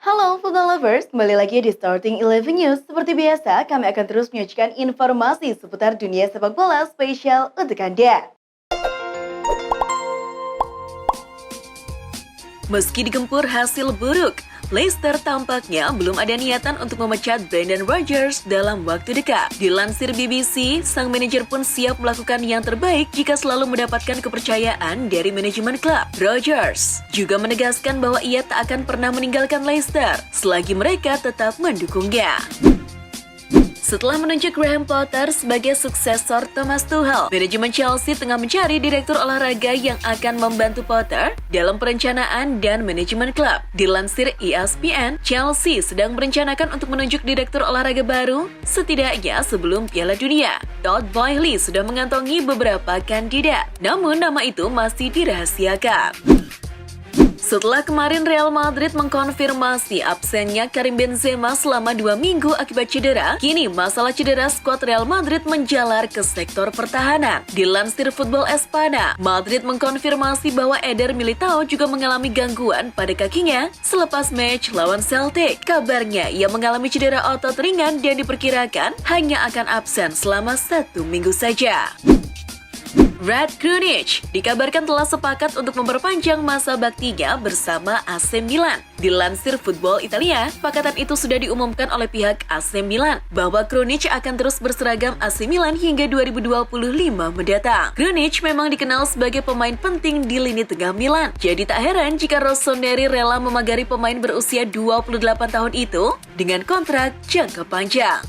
Halo football lovers, kembali lagi di Starting Eleven News. Seperti biasa, kami akan terus menyajikan informasi seputar dunia sepak bola spesial untuk Anda. Meski digempur hasil buruk, Leicester tampaknya belum ada niatan untuk memecat Brendan Rodgers dalam waktu dekat. Dilansir BBC, sang manajer pun siap melakukan yang terbaik jika selalu mendapatkan kepercayaan dari manajemen klub. Rodgers juga menegaskan bahwa ia tak akan pernah meninggalkan Leicester selagi mereka tetap mendukungnya. Setelah menunjuk Graham Potter sebagai suksesor Thomas Tuchel, manajemen Chelsea tengah mencari direktur olahraga yang akan membantu Potter dalam perencanaan dan manajemen klub. Dilansir ESPN, Chelsea sedang merencanakan untuk menunjuk direktur olahraga baru setidaknya sebelum Piala Dunia. Todd Boehly sudah mengantongi beberapa kandidat, namun nama itu masih dirahasiakan. Setelah kemarin Real Madrid mengkonfirmasi absennya Karim Benzema selama 2 minggu akibat cedera, kini masalah cedera skuad Real Madrid menjalar ke sektor pertahanan. Dilansir Football Espana, Madrid mengkonfirmasi bahwa Eder Militao juga mengalami gangguan pada kakinya selepas match lawan Celtic. Kabarnya ia mengalami cedera otot ringan dan diperkirakan hanya akan absen selama 1 minggu saja. Rad Krunic dikabarkan telah sepakat untuk memperpanjang masa baktinya bersama AC Milan. Dilansir Football Italia, sepakatan itu sudah diumumkan oleh pihak AC Milan bahwa Krunic akan terus berseragam AC Milan hingga 2025 mendatang. Krunic memang dikenal sebagai pemain penting di lini tengah Milan. Jadi tak heran jika Rossoneri rela memagari pemain berusia 28 tahun itu dengan kontrak jangka panjang.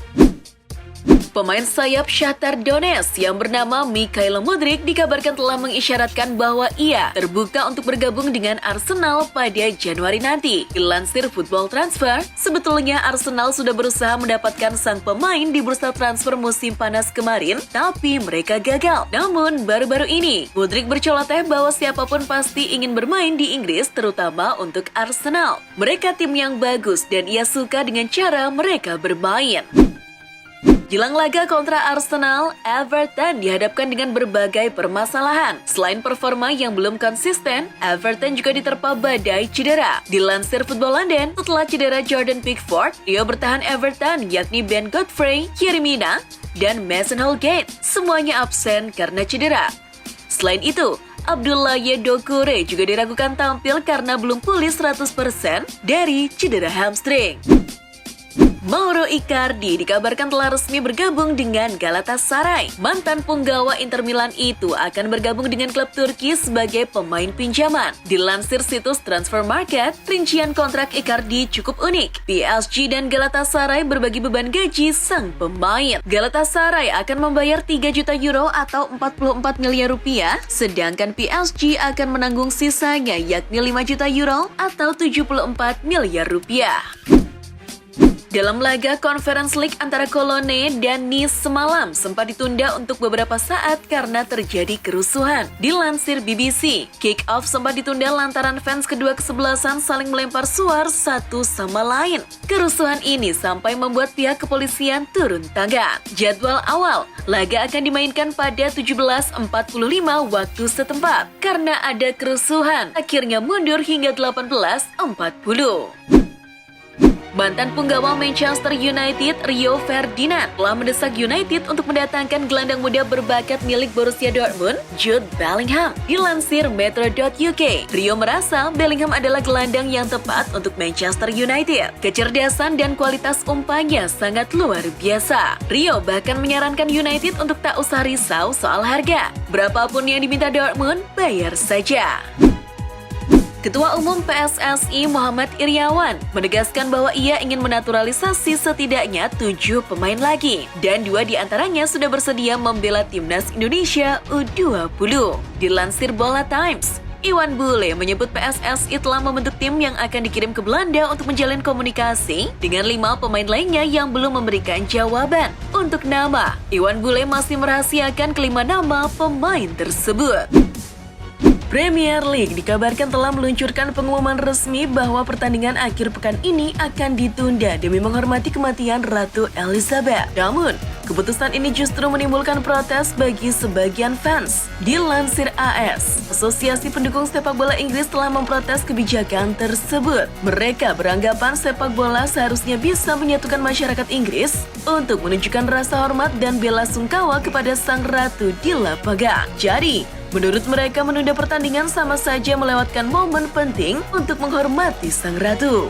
Pemain sayap Shakhtar Donetsk yang bernama Mikhail Mudryk dikabarkan telah mengisyaratkan bahwa ia terbuka untuk bergabung dengan Arsenal pada Januari nanti. Dilansir Football Transfer, sebetulnya Arsenal sudah berusaha mendapatkan sang pemain di bursa transfer musim panas kemarin, tapi mereka gagal. Namun, baru-baru ini, Mudryk berceloteh bahwa siapapun pasti ingin bermain di Inggris, terutama untuk Arsenal. Mereka tim yang bagus dan ia suka dengan cara mereka bermain. Jelang laga kontra Arsenal, Everton dihadapkan dengan berbagai permasalahan. Selain performa yang belum konsisten, Everton juga diterpa badai cedera. Dilansir Football London, setelah cedera Jordan Pickford, trio bertahan Everton yakni Ben Godfrey, Yerry Mina, dan Mason Holgate semuanya absen karena cedera. Selain itu, Abdoulaye Doucouré juga diragukan tampil karena belum pulih 100% dari cedera hamstring. Mauro Icardi dikabarkan telah resmi bergabung dengan Galatasaray. Mantan punggawa Inter Milan itu akan bergabung dengan klub Turki sebagai pemain pinjaman. Dilansir situs Transfer Market, rincian kontrak Icardi cukup unik. PSG dan Galatasaray berbagi beban gaji sang pemain. Galatasaray akan membayar 3 juta euro atau 44 miliar rupiah, sedangkan PSG akan menanggung sisanya yakni 5 juta euro atau 74 miliar rupiah. Dalam laga Conference League antara Cologne dan Nice semalam sempat ditunda untuk beberapa saat karena terjadi kerusuhan. Dilansir BBC, kick-off sempat ditunda lantaran fans kedua kesebelasan saling melempar suar satu sama lain. Kerusuhan ini sampai membuat pihak kepolisian turun tangan. Jadwal awal, laga akan dimainkan pada 17.45 waktu setempat. Karena ada kerusuhan, akhirnya mundur hingga 18.40. Mantan punggawa Manchester United Rio Ferdinand telah mendesak United untuk mendatangkan gelandang muda berbakat milik Borussia Dortmund, Jude Bellingham. Dilansir Metro.uk, Rio merasa Bellingham adalah gelandang yang tepat untuk Manchester United. Kecerdasan dan kualitas umpannya sangat luar biasa. Rio bahkan menyarankan United untuk tak usah risau soal harga. Berapapun yang diminta Dortmund, bayar saja. Ketua Umum PSSI Muhammad Iryawan menegaskan bahwa ia ingin menaturalisasi setidaknya 7 pemain lagi dan 2 diantaranya sudah bersedia membela timnas Indonesia U20. Dilansir Bola Times, Iwan Bule menyebut PSSI telah membentuk tim yang akan dikirim ke Belanda untuk menjalin komunikasi dengan 5 pemain lainnya yang belum memberikan jawaban. Untuk nama, Iwan Bule masih merahasiakan kelima nama pemain tersebut. Premier League dikabarkan telah meluncurkan pengumuman resmi bahwa pertandingan akhir pekan ini akan ditunda demi menghormati kematian Ratu Elizabeth. Namun, Keputusan ini justru menimbulkan protes bagi sebagian fans. Dilansir AS, Asosiasi Pendukung Sepak Bola Inggris telah memprotes kebijakan tersebut. Mereka beranggapan sepak bola seharusnya bisa menyatukan masyarakat Inggris untuk menunjukkan rasa hormat dan bela sungkawa kepada sang ratu di lapangan. Jadi, menurut mereka menunda pertandingan sama saja melewatkan momen penting untuk menghormati sang ratu.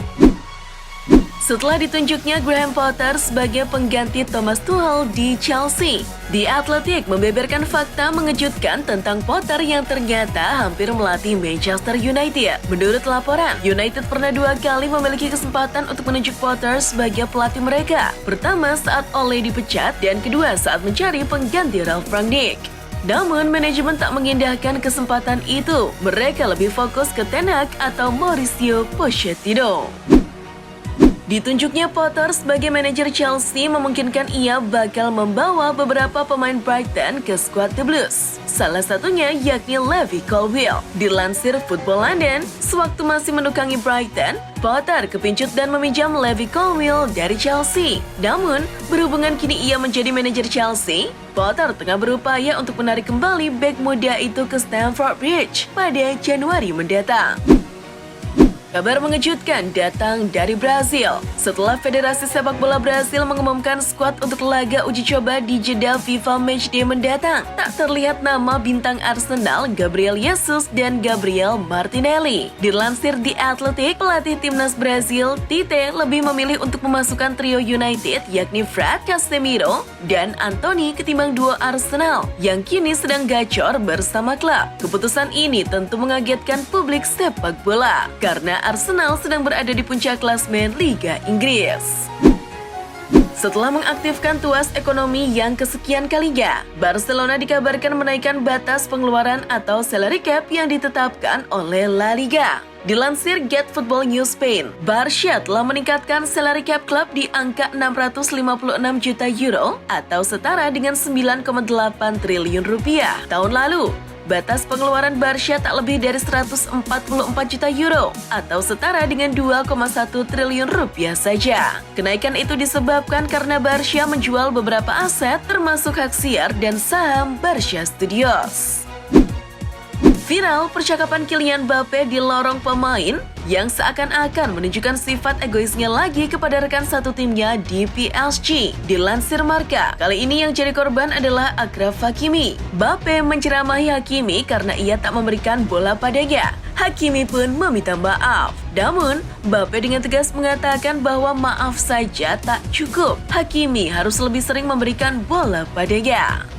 Setelah ditunjuknya Graham Potter sebagai pengganti Thomas Tuchel di Chelsea, The Athletic membeberkan fakta mengejutkan tentang Potter yang ternyata hampir melatih Manchester United. Menurut laporan, United pernah 2 kali memiliki kesempatan untuk menunjuk Potter sebagai pelatih mereka. Pertama saat Ole dipecat dan kedua saat mencari pengganti Ralf Rangnick. Namun, manajemen tak mengindahkan kesempatan itu. Mereka lebih fokus ke Ten Hag atau Mauricio Pochettino. Ditunjuknya Potter sebagai manajer Chelsea memungkinkan ia bakal membawa beberapa pemain Brighton ke skuad The Blues. Salah satunya yakni Levi Colwill. Dilansir Football London, sewaktu masih menukangi Brighton, Potter kepincut dan meminjam Levi Colwill dari Chelsea. Namun, berhubungan kini ia menjadi manajer Chelsea, Potter tengah berupaya untuk menarik kembali bek muda itu ke Stamford Bridge pada Januari mendatang. Kabar mengejutkan datang dari Brazil. Setelah Federasi Sepak Bola Brazil mengumumkan skuad untuk laga uji coba di jeda FIFA Matchday mendatang, tak terlihat nama bintang Arsenal Gabriel Jesus dan Gabriel Martinelli. Dilansir The Athletic, pelatih timnas Brazil, Tite, lebih memilih untuk memasukkan trio United yakni Fred, Casemiro, dan Anthony ketimbang duo Arsenal yang kini sedang gacor bersama klub. Keputusan ini tentu mengagetkan publik sepak bola karena Arsenal sedang berada di puncak klasmen Liga Inggris. Setelah mengaktifkan tuas ekonomi yang kesekian kalinya, Barcelona dikabarkan menaikkan batas pengeluaran atau salary cap yang ditetapkan oleh La Liga. Dilansir Get Football News Spain, Barca telah meningkatkan salary cap klub di angka 656 juta euro atau setara dengan 9,8 triliun rupiah tahun lalu. Batas pengeluaran Barca tak lebih dari 144 juta euro atau setara dengan 2,1 triliun rupiah saja. Kenaikan itu disebabkan karena Barca menjual beberapa aset termasuk hak siar dan saham Barca Studios. Viral percakapan Kylian Mbappe di lorong pemain yang seakan-akan menunjukkan sifat egoisnya lagi kepada rekan satu timnya di PSG. Dilansir Marca, kali ini yang jadi korban adalah Achraf Hakimi. Mbappe menceramahi Hakimi karena ia tak memberikan bola padanya. Hakimi pun meminta maaf. Namun, Mbappe dengan tegas mengatakan bahwa maaf saja tak cukup. Hakimi harus lebih sering memberikan bola padanya.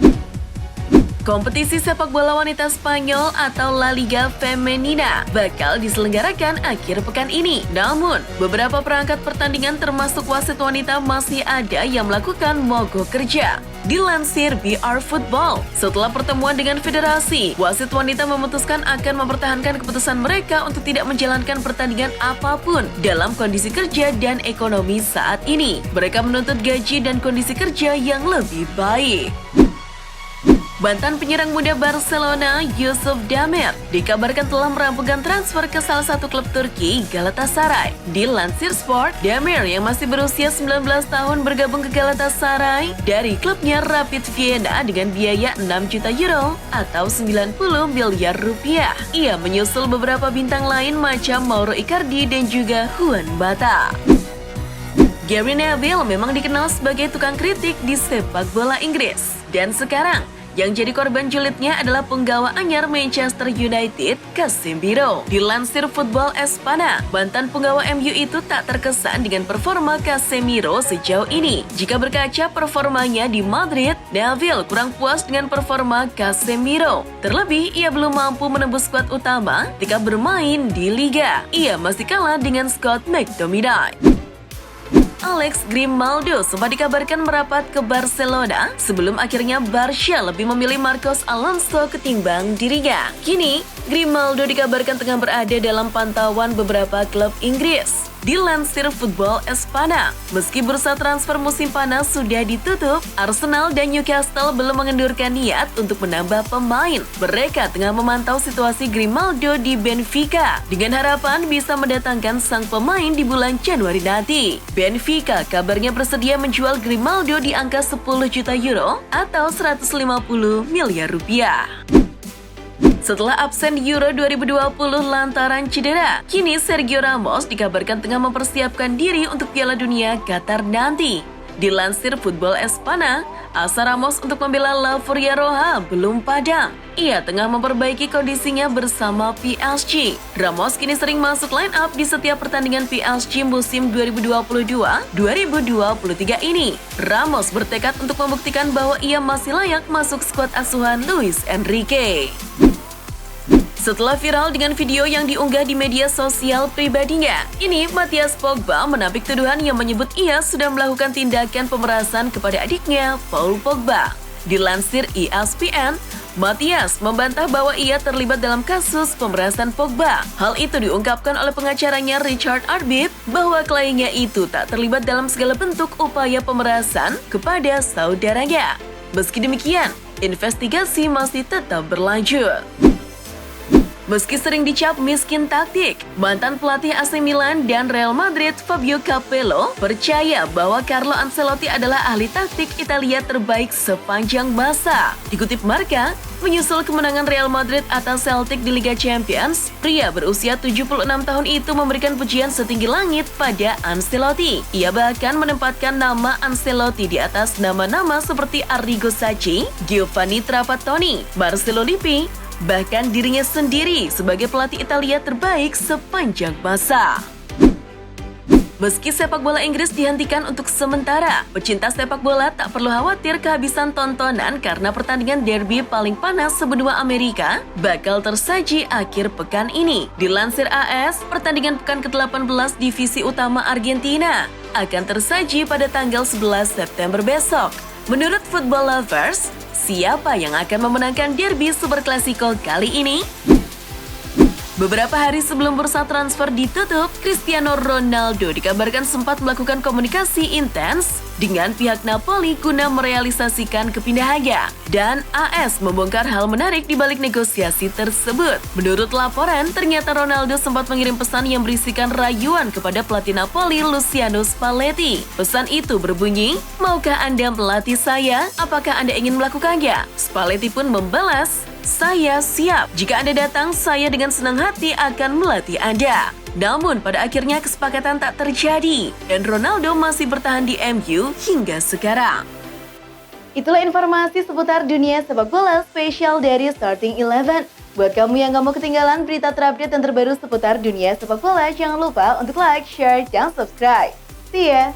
Kompetisi sepak bola wanita Spanyol atau La Liga Femenina bakal diselenggarakan akhir pekan ini. Namun, beberapa perangkat pertandingan termasuk wasit wanita masih ada yang melakukan mogok kerja. Dilansir BR Football, setelah pertemuan dengan federasi, wasit wanita memutuskan akan mempertahankan keputusan mereka untuk tidak menjalankan pertandingan apapun dalam kondisi kerja dan ekonomi saat ini. Mereka menuntut gaji dan kondisi kerja yang lebih baik. Mantan penyerang muda Barcelona, Yusuf Demir, dikabarkan telah merampungkan transfer ke salah satu klub Turki, Galatasaray. Dilansir Sport, Demir yang masih berusia 19 tahun bergabung ke Galatasaray dari klubnya Rapid Vienna dengan biaya 6 juta euro atau 90 miliar rupiah. Ia menyusul beberapa bintang lain macam Mauro Icardi dan juga Juan Mata. Gary Neville memang dikenal sebagai tukang kritik di sepak bola Inggris. Dan sekarang, yang jadi korban julidnya adalah penggawa anyar Manchester United, Casemiro. Dilansir Football Espana, mantan penggawa MU itu tak terkesan dengan performa Casemiro sejauh ini. Jika berkaca performanya di Madrid, Neville kurang puas dengan performa Casemiro. Terlebih, ia belum mampu menembus skuad utama ketika bermain di Liga. Ia masih kalah dengan Scott McTominay. Alex Grimaldo sempat dikabarkan merapat ke Barcelona sebelum akhirnya Barca lebih memilih Marcos Alonso ketimbang dirinya. Kini, Grimaldo dikabarkan tengah berada dalam pantauan beberapa klub Inggris. Dilansir Football Espana, meski bursa transfer musim panas sudah ditutup, Arsenal dan Newcastle belum mengendurkan niat untuk menambah pemain. Mereka tengah memantau situasi Grimaldo di Benfica dengan harapan bisa mendatangkan sang pemain di bulan Januari nanti. Benfica kabarnya bersedia menjual Grimaldo di angka 10 juta euro atau 150 miliar rupiah. Setelah absen Euro 2020 lantaran cedera, kini Sergio Ramos dikabarkan tengah mempersiapkan diri untuk Piala Dunia Qatar nanti. Dilansir Football Espana, asa Ramos untuk membela La Furia Roja belum padam. Ia tengah memperbaiki kondisinya bersama PSG. Ramos kini sering masuk line up di setiap pertandingan PSG musim 2022-2023 ini. Ramos bertekad untuk membuktikan bahwa ia masih layak masuk skuad asuhan Luis Enrique. Setelah viral dengan video yang diunggah di media sosial pribadinya, ini Matthias Pogba menampik tuduhan yang menyebut ia sudah melakukan tindakan pemerasan kepada adiknya, Paul Pogba. Dilansir ESPN, Matthias membantah bahwa ia terlibat dalam kasus pemerasan Pogba. Hal itu diungkapkan oleh pengacaranya Richard Arbit bahwa kliennya itu tak terlibat dalam segala bentuk upaya pemerasan kepada saudaranya. Meski demikian, investigasi masih tetap berlanjut. Meski sering dicap miskin taktik, mantan pelatih AC Milan dan Real Madrid Fabio Capello percaya bahwa Carlo Ancelotti adalah ahli taktik Italia terbaik sepanjang masa. Dikutip Marca, menyusul kemenangan Real Madrid atas Celtic di Liga Champions, pria berusia 76 tahun itu memberikan pujian setinggi langit pada Ancelotti. Ia bahkan menempatkan nama Ancelotti di atas nama-nama seperti Arrigo Sacchi, Giovanni Trapattoni, Marcelo Lippi, bahkan dirinya sendiri sebagai pelatih Italia terbaik sepanjang masa. Meski sepak bola Inggris dihentikan untuk sementara, pecinta sepak bola tak perlu khawatir kehabisan tontonan karena pertandingan derby paling panas sebenua Amerika bakal tersaji akhir pekan ini. Dilansir AS, pertandingan pekan ke-18 divisi utama Argentina akan tersaji pada tanggal 11 September besok. Menurut Football Lovers, siapa yang akan memenangkan derby Super Clasico kali ini? Beberapa hari sebelum bursa transfer ditutup, Cristiano Ronaldo dikabarkan sempat melakukan komunikasi intens dengan pihak Napoli guna merealisasikan kepindahannya. Dan AS membongkar hal menarik di balik negosiasi tersebut. Menurut laporan, ternyata Ronaldo sempat mengirim pesan yang berisikan rayuan kepada pelatih Napoli Luciano Spalletti. Pesan itu berbunyi, "Maukah Anda melatih saya? Apakah Anda ingin melakukannya?" Spalletti pun membalas, "Saya siap. Jika Anda datang, saya dengan senang hati akan melatih Anda." Namun pada akhirnya kesepakatan tak terjadi dan Ronaldo masih bertahan di MU hingga sekarang. Itulah informasi seputar dunia sepak bola spesial dari Starting 11. Buat kamu yang gak mau ketinggalan berita terupdate dan terbaru seputar dunia sepak bola, jangan lupa untuk like, share, dan subscribe. See ya!